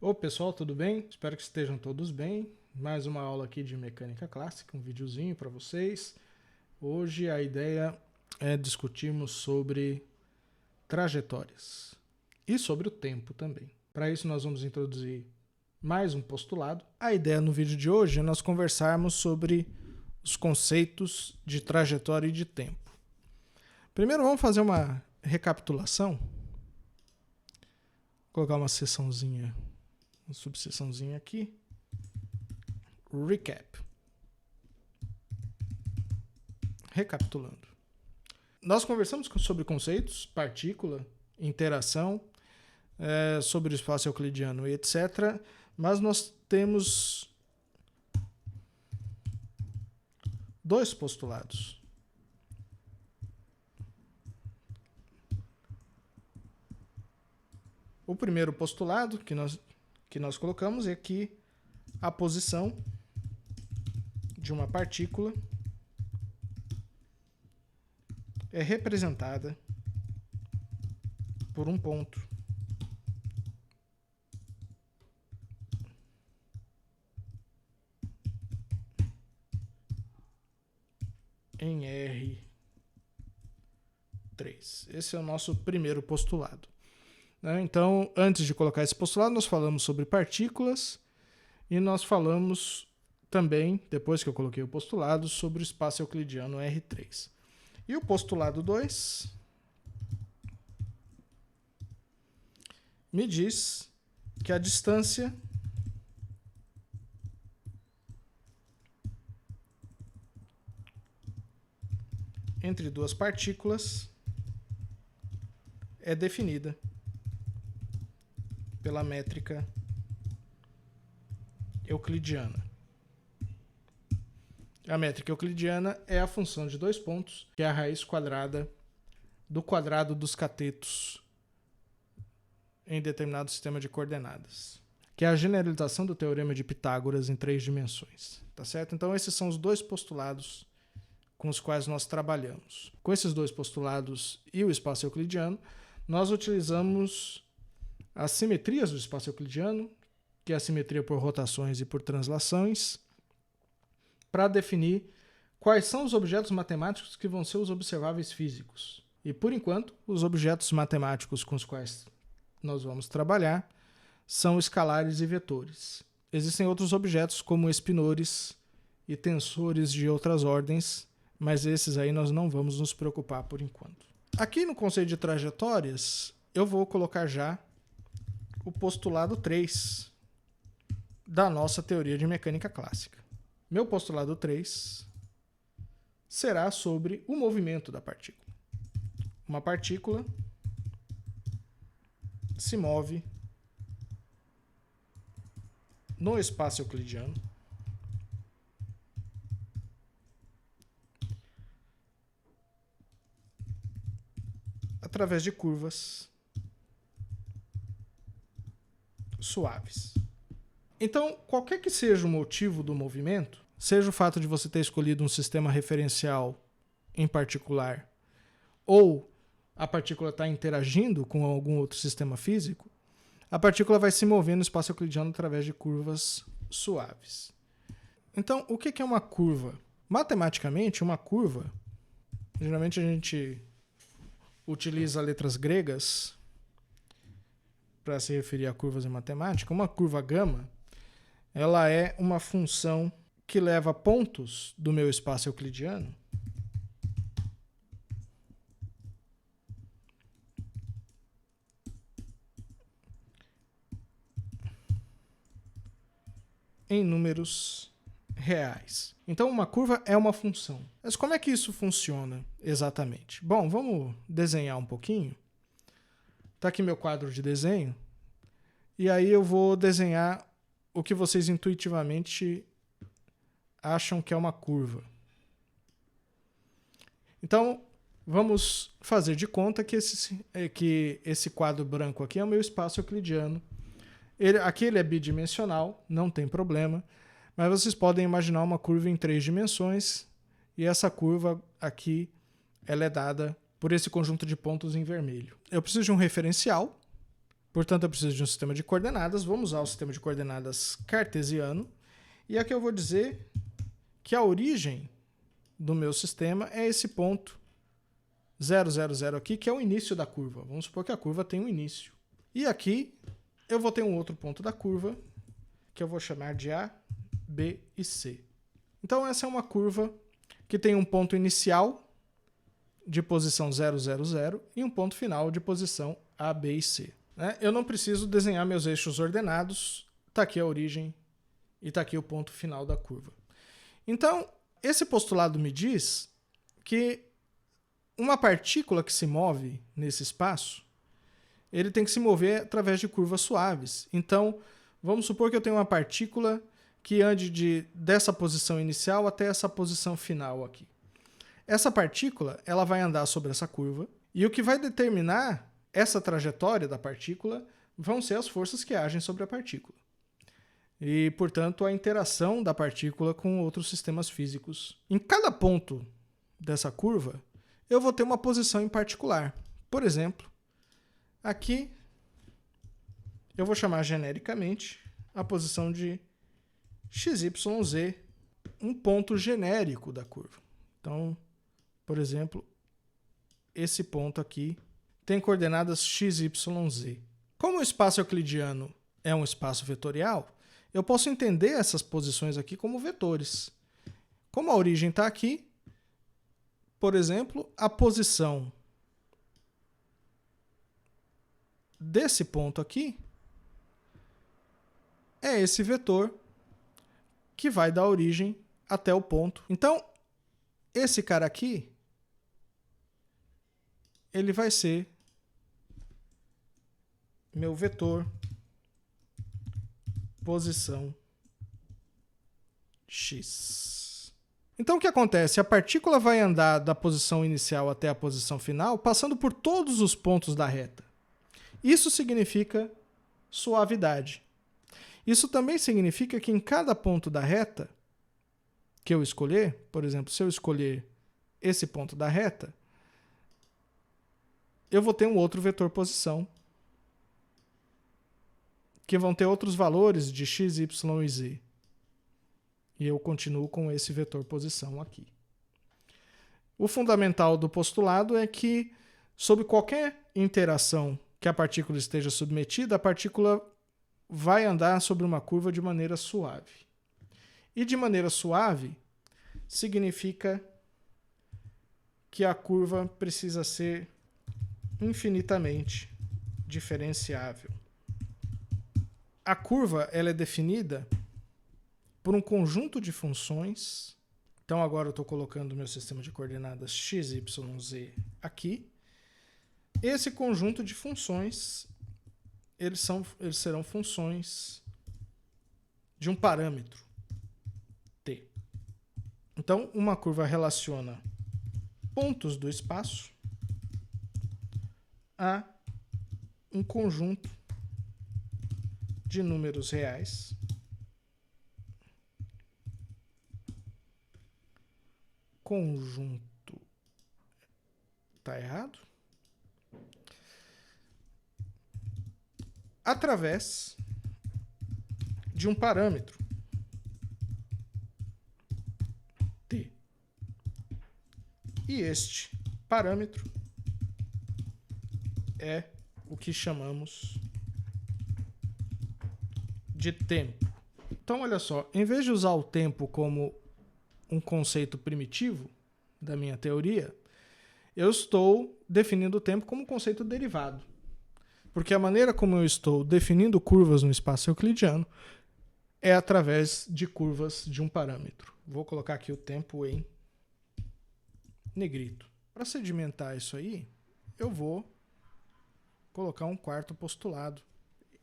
Ô pessoal, tudo bem? Espero que estejam todos bem. Mais uma aula aqui de mecânica clássica, um videozinho para vocês. Hoje a ideia é discutirmos sobre trajetórias e sobre o tempo também. Para isso nós vamos introduzir mais um postulado. A ideia no vídeo de hoje é nós conversarmos sobre os conceitos de trajetória e de tempo. Primeiro vamos fazer uma recapitulação. Vou colocar uma seçãozinha, uma subseçãozinha aqui. Recap. Recapitulando. Nós conversamos sobre conceitos, partícula, interação, sobre o espaço euclidiano e etc. Mas nós temos dois postulados. O primeiro postulado que nós colocamos é que a posição de uma partícula é representada por um ponto em R3. Esse é o nosso primeiro postulado. Então, antes de colocar esse postulado, nós falamos sobre partículas e nós falamos também, depois que eu coloquei o postulado, sobre o espaço euclidiano R3. E o postulado 2 me diz que a distância entre duas partículas é definida pela métrica euclidiana. A métrica euclidiana é a função de dois pontos, que é a raiz quadrada do quadrado dos catetos em determinado sistema de coordenadas, que é a generalização do teorema de Pitágoras em 3 dimensões. Tá certo? Então esses são os dois postulados com os quais nós trabalhamos. Com esses dois postulados e o espaço euclidiano, nós utilizamos as simetrias do espaço euclidiano, que é a simetria por rotações e por translações, para definir quais são os objetos matemáticos que vão ser os observáveis físicos. E, por enquanto, os objetos matemáticos com os quais nós vamos trabalhar são escalares e vetores. Existem outros objetos, como espinores e tensores de outras ordens, mas esses aí nós não vamos nos preocupar por enquanto. Aqui no conceito de trajetórias, eu vou colocar já o postulado 3 da nossa teoria de mecânica clássica. Meu postulado 3 será sobre o movimento da partícula. Uma partícula se move no espaço euclidiano através de curvas suaves. Então, qualquer que seja o motivo do movimento, seja o fato de você ter escolhido um sistema referencial em particular, ou a partícula está interagindo com algum outro sistema físico, a partícula vai se mover no espaço euclidiano através de curvas suaves. Então, o que é uma curva? Matematicamente, uma curva, geralmente a gente utiliza letras gregas para se referir a curvas em matemática. Uma curva gama, ela é uma função que leva pontos do meu espaço euclidiano em números reais. Então, uma curva é uma função. Mas como é que isso funciona exatamente? Bom, vamos desenhar um pouquinho. Está aqui meu quadro de desenho. E aí eu vou desenhar o que vocês intuitivamente acham que é uma curva. Então, vamos fazer de conta que esse quadro branco aqui é o meu espaço euclidiano. Aqui ele é bidimensional, não tem problema, mas vocês podem imaginar uma curva em 3 dimensões, e essa curva aqui ela é dada por esse conjunto de pontos em vermelho. Eu preciso de um referencial, Portanto, eu preciso de um sistema de coordenadas. Vamos usar o sistema de coordenadas cartesiano. E aqui eu vou dizer que a origem do meu sistema é esse ponto 0, 0, 0 aqui, que é o início da curva. Vamos supor que a curva tem um início. E aqui eu vou ter um outro ponto da curva, que eu vou chamar de A, B e C. Então essa é uma curva que tem um ponto inicial de posição 0, 0, 0 e um ponto final de posição A, B e C. Eu não preciso desenhar meus eixos ordenados. Está aqui a origem e está aqui o ponto final da curva. Então, esse postulado me diz que uma partícula que se move nesse espaço, ele tem que se mover através de curvas suaves. Então, vamos supor que eu tenho uma partícula que ande dessa posição inicial até essa posição final aqui. Essa partícula ela vai andar sobre essa curva e o que vai determinar essa trajetória da partícula vão ser as forças que agem sobre a partícula. E, portanto, a interação da partícula com outros sistemas físicos. Em cada ponto dessa curva, eu vou ter uma posição em particular. Por exemplo, aqui eu vou chamar genericamente a posição de XYZ, um ponto genérico da curva. Então, por exemplo, esse ponto aqui tem coordenadas XYZ. Como o espaço euclidiano é um espaço vetorial, eu posso entender essas posições aqui como vetores. Como a origem está aqui, por exemplo, a posição desse ponto aqui é esse vetor que vai da origem até o ponto. Então, esse cara aqui, ele vai ser meu vetor posição x. Então o que acontece? A partícula vai andar da posição inicial até a posição final, passando por todos os pontos da reta. Isso significa suavidade. Isso também significa que em cada ponto da reta que eu escolher, por exemplo, se eu escolher esse ponto da reta, eu vou ter um outro vetor posição, que vão ter outros valores de x, y e z. E eu continuo com esse vetor posição aqui. O fundamental do postulado é que, sob qualquer interação que a partícula esteja submetida, a partícula vai andar sobre uma curva de maneira suave. E de maneira suave significa que a curva precisa ser infinitamente diferenciável. A curva ela é definida por um conjunto de funções. Então agora eu estou colocando o meu sistema de coordenadas x, y, z aqui. Esse conjunto de funções, eles serão funções de um parâmetro t. Então uma curva relaciona pontos do espaço a um conjunto de números reais conjunto tá errado através de um parâmetro t. E este parâmetro é o que chamamos de tempo. Então, olha só, em vez de usar o tempo como um conceito primitivo da minha teoria, eu estou definindo o tempo como um conceito derivado. Porque a maneira como eu estou definindo curvas no espaço euclidiano é através de curvas de um parâmetro. Vou colocar aqui o tempo em negrito. Para sedimentar isso aí, eu vou colocar um quarto postulado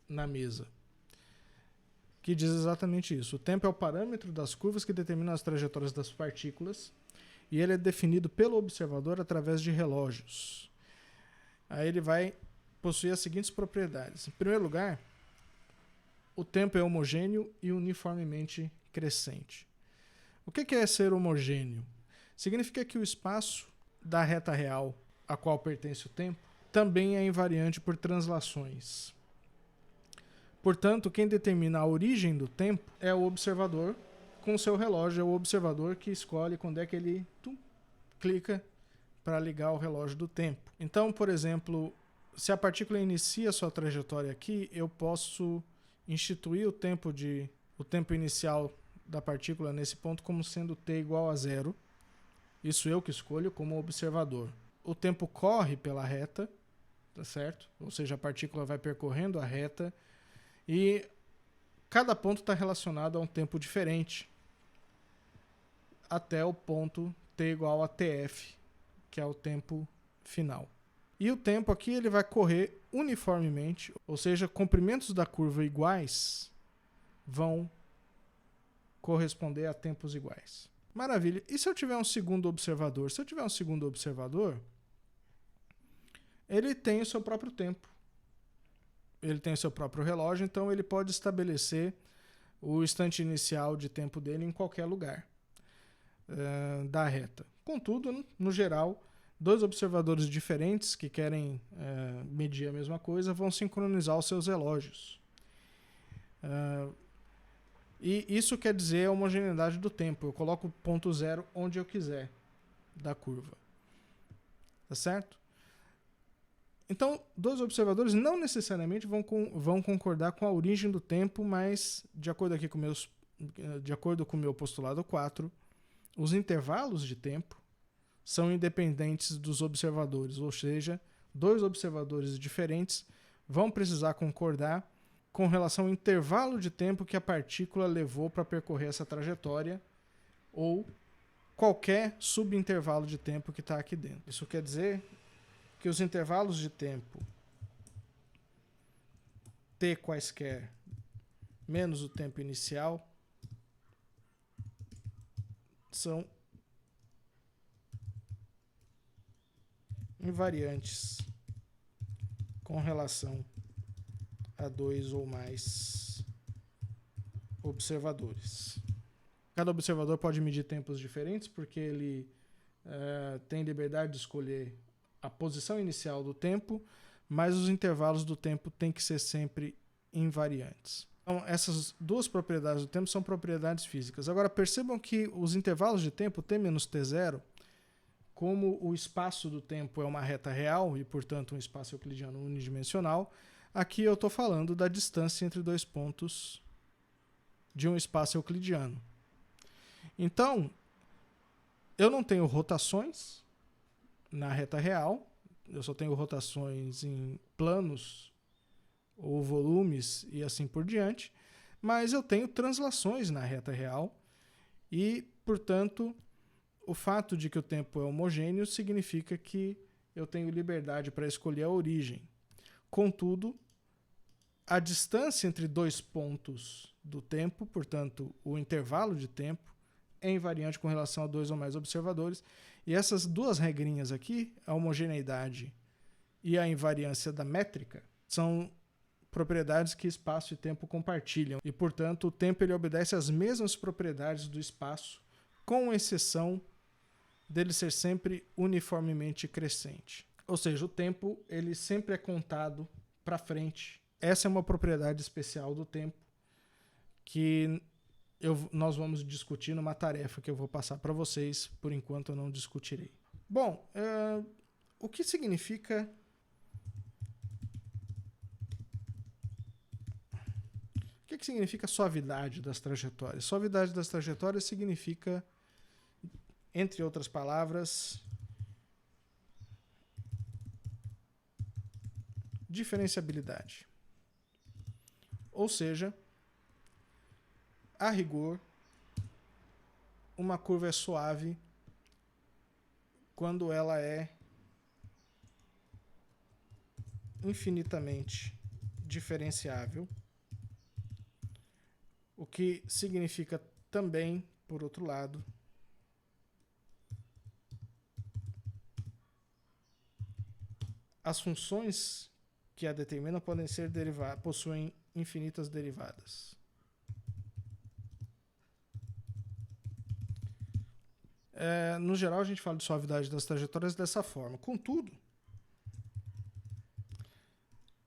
na mesa, que diz exatamente isso. O tempo é o parâmetro das curvas que determinam as trajetórias das partículas e ele é definido pelo observador através de relógios. Aí ele vai possuir as seguintes propriedades. Em primeiro lugar, o tempo é homogêneo e uniformemente crescente. O que é ser homogêneo? Significa que o espaço da reta real a qual pertence o tempo também é invariante por translações. Portanto, quem determina a origem do tempo é o observador com o seu relógio. É o observador que escolhe quando é que ele clica para ligar o relógio do tempo. Então, por exemplo, se a partícula inicia sua trajetória aqui, eu posso instituir o tempo inicial da partícula nesse ponto como sendo t igual a 0. Isso eu que escolho como observador. O tempo corre pela reta, tá certo? Ou seja, a partícula vai percorrendo a reta e cada ponto está relacionado a um tempo diferente até o ponto t igual a tf, que é o tempo final. E o tempo aqui ele vai correr uniformemente, ou seja, comprimentos da curva iguais vão corresponder a tempos iguais. Maravilha. E se eu tiver um segundo observador? Se eu tiver um segundo observador, ele tem o seu próprio tempo. Ele tem o seu próprio relógio, então ele pode estabelecer o instante inicial de tempo dele em qualquer lugar da reta. Contudo, no geral, dois observadores diferentes que querem medir a mesma coisa vão sincronizar os seus relógios. E isso quer dizer a homogeneidade do tempo. Eu coloco o ponto zero onde eu quiser da curva. Tá certo? Então, dois observadores não necessariamente vão concordar com a origem do tempo, mas, de acordo com o meu postulado 4, os intervalos de tempo são independentes dos observadores, ou seja, dois observadores diferentes vão precisar concordar com relação ao intervalo de tempo que a partícula levou para percorrer essa trajetória ou qualquer subintervalo de tempo que está aqui dentro. Isso quer dizer que os intervalos de tempo t quaisquer menos o tempo inicial são invariantes com relação a dois ou mais observadores. Cada observador pode medir tempos diferentes porque ele tem liberdade de escolher a posição inicial do tempo, mas os intervalos do tempo têm que ser sempre invariantes. Então, essas duas propriedades do tempo são propriedades físicas. Agora, percebam que os intervalos de tempo t menos t0, como o espaço do tempo é uma reta real e, portanto, um espaço euclidiano unidimensional, aqui eu estou falando da distância entre dois pontos de um espaço euclidiano. Então, eu não tenho rotações na reta real, eu só tenho rotações em planos ou volumes e assim por diante, mas eu tenho translações na reta real e, portanto, o fato de que o tempo é homogêneo significa que eu tenho liberdade para escolher a origem. Contudo, a distância entre dois pontos do tempo, portanto, o intervalo de tempo, é invariante com relação a dois ou mais observadores. E essas duas regrinhas aqui, a homogeneidade e a invariância da métrica, são propriedades que espaço e tempo compartilham. E, portanto, o tempo ele obedece às mesmas propriedades do espaço, com exceção dele ser sempre uniformemente crescente. Ou seja, o tempo ele sempre é contado para frente. Essa é uma propriedade especial do tempo que nós vamos discutir numa tarefa que eu vou passar para vocês. Por enquanto eu não discutirei. Bom, o que significa... O que significa suavidade das trajetórias? Suavidade das trajetórias significa, entre outras palavras, diferenciabilidade. Ou seja, a rigor, uma curva é suave quando ela é infinitamente diferenciável, o que significa também, por outro lado, as funções que a determinam podem ser possuem infinitas derivadas. No geral, a gente fala de suavidade das trajetórias dessa forma. Contudo,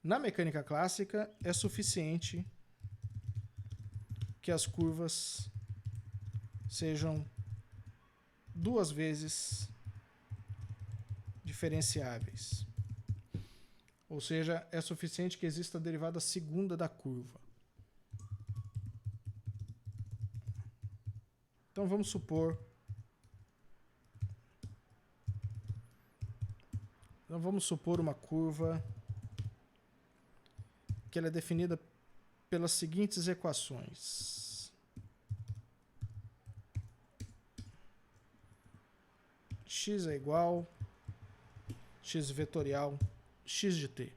Na mecânica clássica, é suficiente que as curvas sejam duas vezes diferenciáveis. Ou seja, é suficiente que exista a derivada segunda da curva. Então vamos supor uma curva que ela é definida pelas seguintes equações. X é igual x vetorial x de t.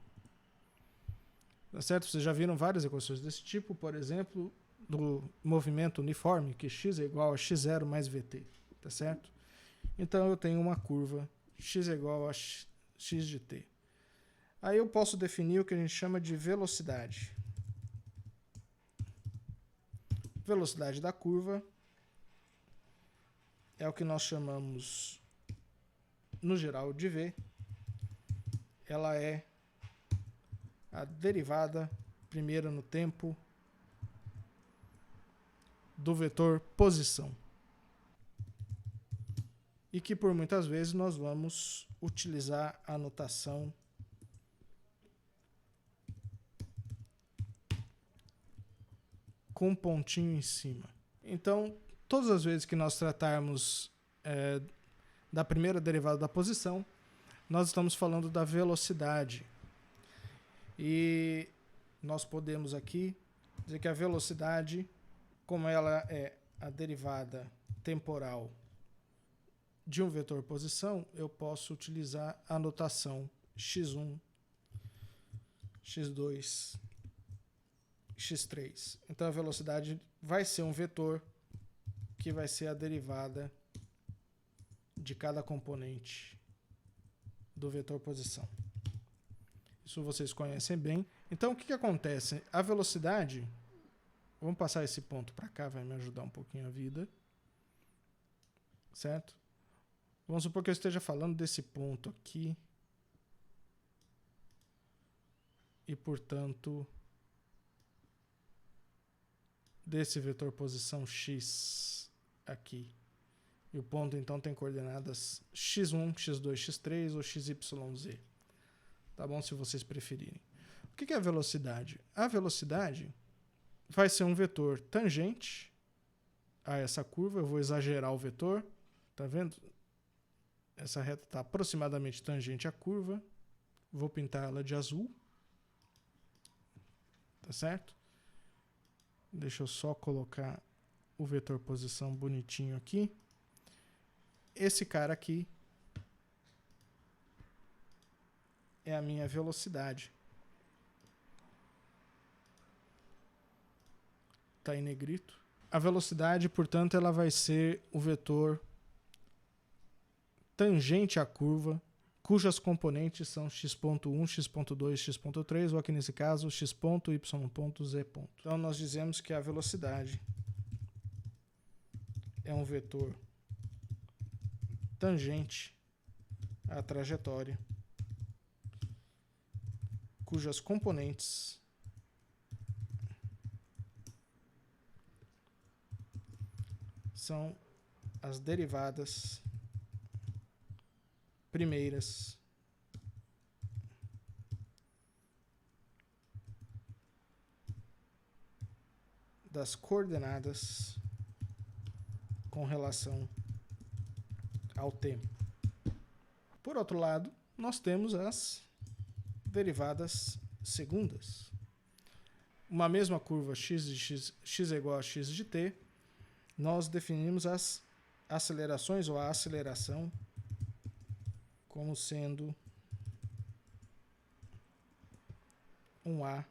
Tá certo? Vocês já viram várias equações desse tipo, por exemplo, do movimento uniforme, que x é igual a x0 mais vt. Tá certo? Então eu tenho uma curva x é igual a x de t. Aí eu posso definir o que a gente chama de velocidade. Velocidade da curva é o que nós chamamos, no geral, de v. Ela é a derivada primeira no tempo do vetor posição. E que por muitas vezes nós vamos utilizar a notação com um pontinho em cima. Então, todas as vezes que nós tratarmos da primeira derivada da posição, nós estamos falando da velocidade. E nós podemos aqui dizer que a velocidade, como ela é a derivada temporal de um vetor posição, eu posso utilizar a notação x1, x2, x3. Então a velocidade vai ser um vetor que vai ser a derivada de cada componente do vetor posição. Isso vocês conhecem bem. Então o que acontece? A velocidade, vamos passar esse ponto para cá, vai me ajudar um pouquinho a vida. Certo? Vamos supor que eu esteja falando desse ponto aqui. E, portanto, desse vetor posição x aqui. E o ponto, então, tem coordenadas x1, x2, x3 ou xyz. Tá bom? Se vocês preferirem. O que é a velocidade? A velocidade vai ser um vetor tangente a essa curva. Eu vou exagerar o vetor. Tá vendo? Essa reta está aproximadamente tangente à curva. Vou pintar ela de azul. Tá certo? Deixa eu só colocar o vetor posição bonitinho aqui. Esse cara aqui é a minha velocidade. Está em negrito. A velocidade, portanto, ela vai ser o vetor tangente à curva, cujas componentes são x.1, x.2, x.3, ou aqui nesse caso, x. y. z. Então nós dizemos que a velocidade é um vetor tangente à trajetória, cujas componentes são as derivadas primeiras das coordenadas com relação ao tempo. Por outro lado, nós temos as derivadas segundas. Uma mesma curva x é igual a x de t, nós definimos as acelerações ou a aceleração como sendo um a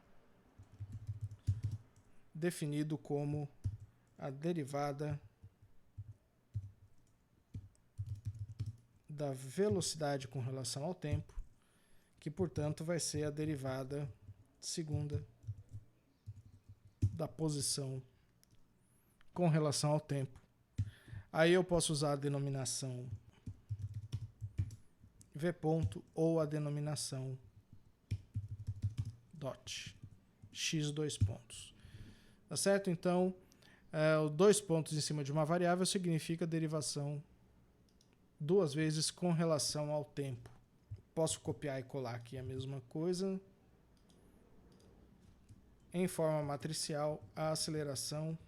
definido como a derivada da velocidade com relação ao tempo, que portanto vai ser a derivada segunda da posição com relação ao tempo. Aí eu posso usar a denominação v ponto ou a denominação dot, x 2 pontos. Tá certo? Então, o 2 pontos em cima de uma variável significa derivação 2 vezes com relação ao tempo. Posso copiar e colar aqui a mesma coisa. Em forma matricial, a aceleração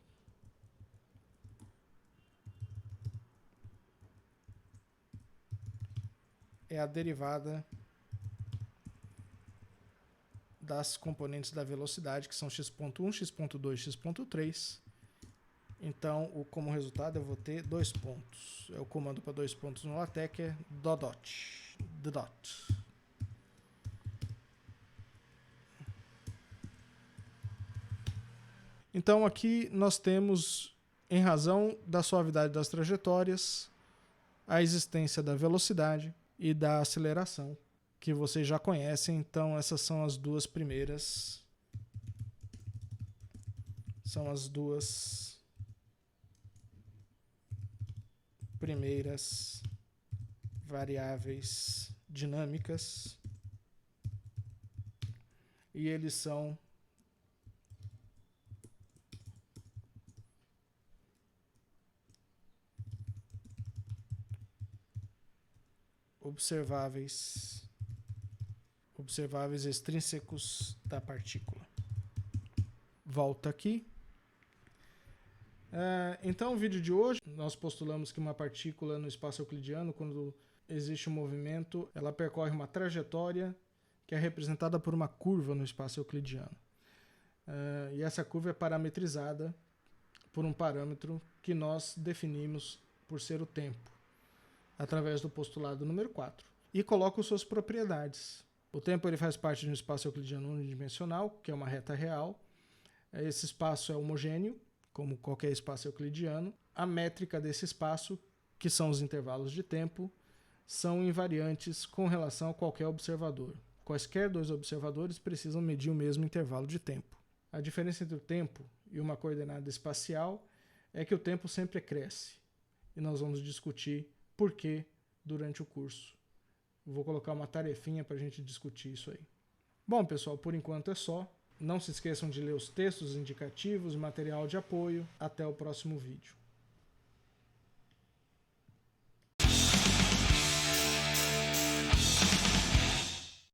é a derivada das componentes da velocidade, que são x.1, x.2, x.3. Então, como resultado, eu vou ter 2 pontos. O comando para 2 pontos no LaTeX é dot. Então, aqui nós temos, em razão da suavidade das trajetórias, a existência da velocidade e da aceleração, que vocês já conhecem. Então, essas são as duas primeiras. São as duas primeiras variáveis dinâmicas. E eles são observáveis extrínsecos da partícula. Volta aqui. Então, o vídeo de hoje, nós postulamos que uma partícula no espaço euclidiano, quando existe um movimento, ela percorre uma trajetória que é representada por uma curva no espaço euclidiano. E essa curva é parametrizada por um parâmetro que nós definimos por ser o tempo, através do postulado número 4. E coloca suas propriedades. O tempo ele faz parte de um espaço euclidiano unidimensional, que é uma reta real. Esse espaço é homogêneo, como qualquer espaço euclidiano. A métrica desse espaço, que são os intervalos de tempo, são invariantes com relação a qualquer observador. Quaisquer dois observadores precisam medir o mesmo intervalo de tempo. A diferença entre o tempo e uma coordenada espacial é que o tempo sempre cresce. E nós vamos discutir por que durante o curso. Vou colocar uma tarefinha para a gente discutir isso aí. Bom, pessoal, por enquanto é só. Não se esqueçam de ler os textos indicativos, material de apoio. Até o próximo vídeo.